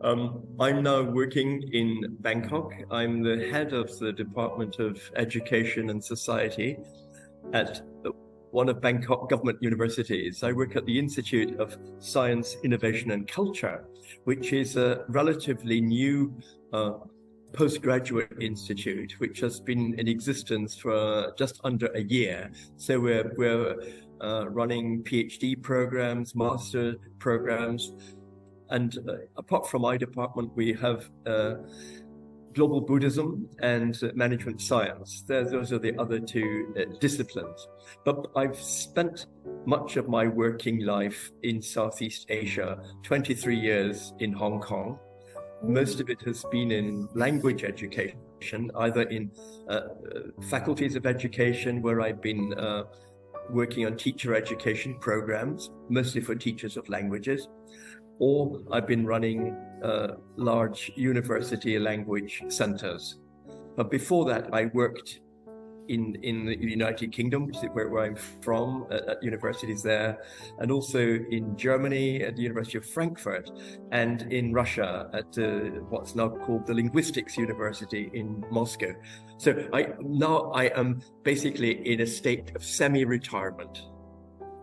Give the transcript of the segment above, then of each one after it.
I'm now working in Bangkok. I'm the head of the Department of Education and Society at one of Bangkok government universities. I work at the Institute of Science, Innovation and Culture, which is a relatively new postgraduate institute, which has been in existence for just under a year. So we're running PhD programs, master programs, and apart from my department, we have global Buddhism and management science. Those are the other two disciplines. But I've spent much of my working life in Southeast Asia, 23 years in Hong Kong. Most of it has been in language education, either in faculties of education, where I've been working on teacher education programs, mostly for teachers of languages, or I've been running large university language centers. But before that, I worked in the United Kingdom, where I'm from, at universities there, and also in Germany at the University of Frankfurt, and in Russia at what's now called the Linguistics University in Moscow. So now I am basically in a state of semi-retirement.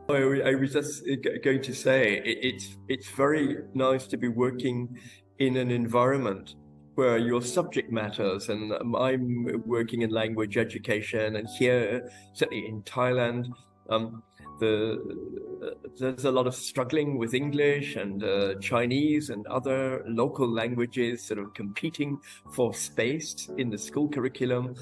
I was just going to say, it's very nice to be working in an environment where your subject matters, and I'm working in language education, and here, certainly in Thailand, there's a lot of struggling with English and Chinese and other local languages sort of competing for space in the school curriculum,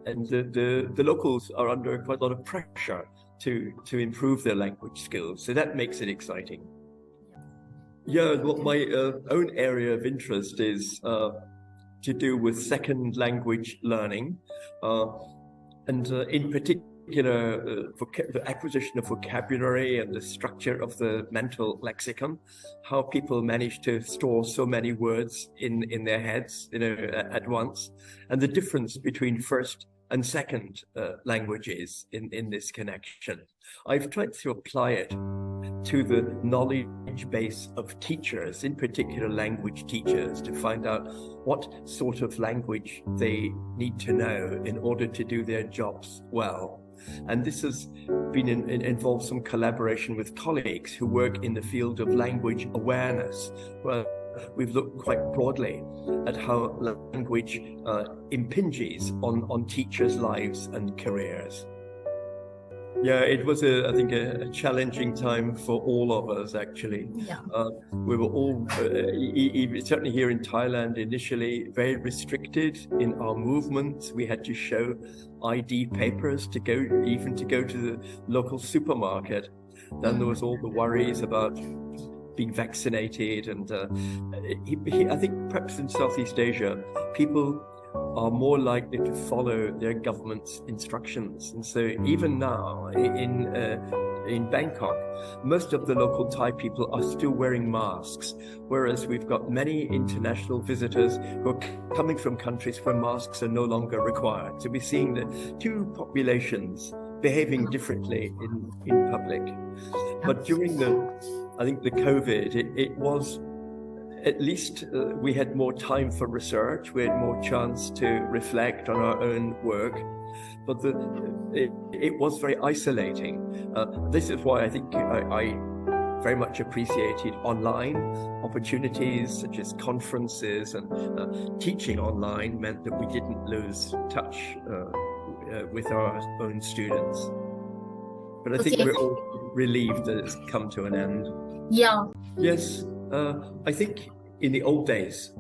and the locals are under quite a lot of pressure to improve their language skills. So that makes it exciting. Yeah, well, my own area of interest is to do with second language learning, and in particular, the acquisition of vocabulary and the structure of the mental lexicon, how people manage to store so many words in their heads, at once, and the difference between first and second languages in this connection. I've tried to apply it to the knowledge base of teachers, in particular language teachers, to find out what sort of language they need to know in order to do their jobs well. And this has been involved some collaboration with colleagues who work in the field of language awareness, where we've looked quite broadly at how language impinges on teachers' lives and careers. Yeah, it was, I think, a challenging time for all of us, actually. Yeah. We were all, certainly here in Thailand, initially very restricted in our movements. We had to show ID papers to go to the local supermarket. Then there was all the worries about being vaccinated, and I think perhaps in Southeast Asia, people are more likely to follow their government's instructions. And so even now in Bangkok, most of the local Thai people are still wearing masks, whereas we've got many international visitors who are coming from countries where masks are no longer required. So we're seeing the two populations behaving differently in public. But during I think the COVID, it was, at least we had more time for research. We had more chance to reflect on our own work, but it was very isolating. This is why I think I very much appreciated online opportunities, such as conferences, and teaching online meant that we didn't lose touch with our own students. But I think we're all relieved that it's come to an end. Yeah. Yes, I think in the old days,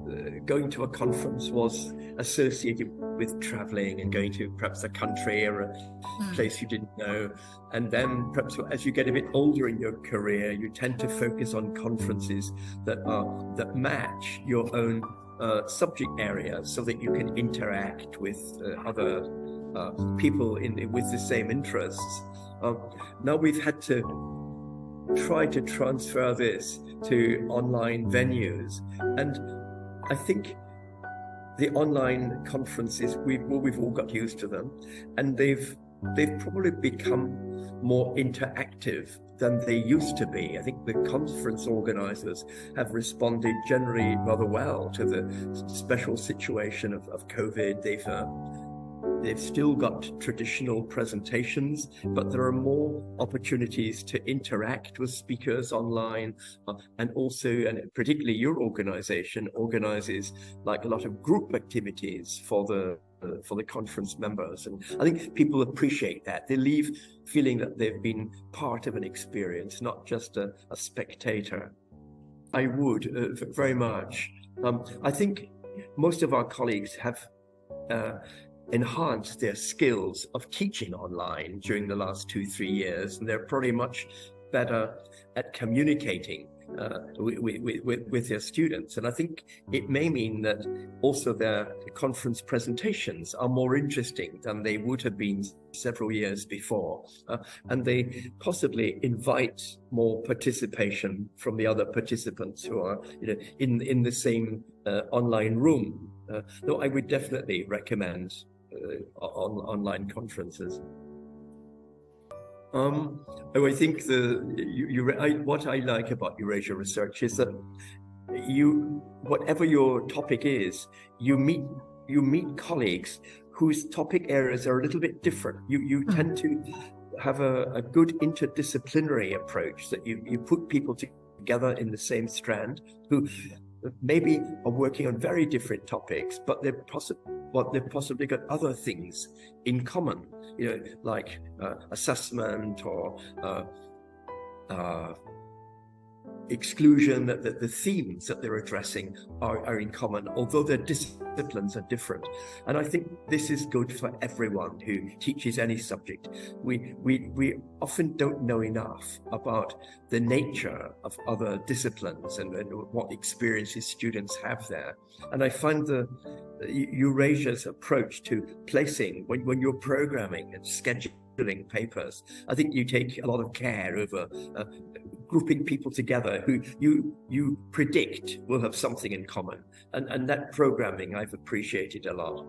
going to a conference was associated with traveling and going to perhaps a country or a place you didn't know. And then perhaps as you get a bit older in your career, you tend to focus on conferences that match your own subject area, so that you can interact with other people with the same interests. Now we've had to try to transfer this to online venues, and I think the online conferences, we've all got used to them, and they've probably become more interactive than they used to be. I think the conference organizers have responded generally rather well to the special situation of COVID. They've still got traditional presentations, but there are more opportunities to interact with speakers online, and also, and particularly your organization organizes like a lot of group activities for the conference members. And I think people appreciate that. They leave feeling that they've been part of an experience, not just a spectator. I would very much. I think most of our colleagues have enhanced their skills of teaching online during the last 2-3 years, and they're probably much better at communicating with their students. And I think it may mean that also their conference presentations are more interesting than they would have been several years before, and they possibly invite more participation from the other participants who are, in the same online room. No, I would definitely recommend online conferences. I think what I like about Eurasia Research is that whatever your topic is, you meet colleagues whose topic areas are a little bit different. You tend to have a good interdisciplinary approach, that you put people together in the same strand who maybe are working on very different topics, but they've possibly got other things in common, like assessment or exclusion. That the themes that they're addressing are in common, although their disciplines are different. And I think this is good for everyone who teaches any subject. We often don't know enough about the nature of other disciplines and what experiences students have there. And I find the Eurasia's approach to placing, when you're programming and scheduling papers, I think you take a lot of care over grouping people together who you predict will have something in common. And that programming I've appreciated a lot.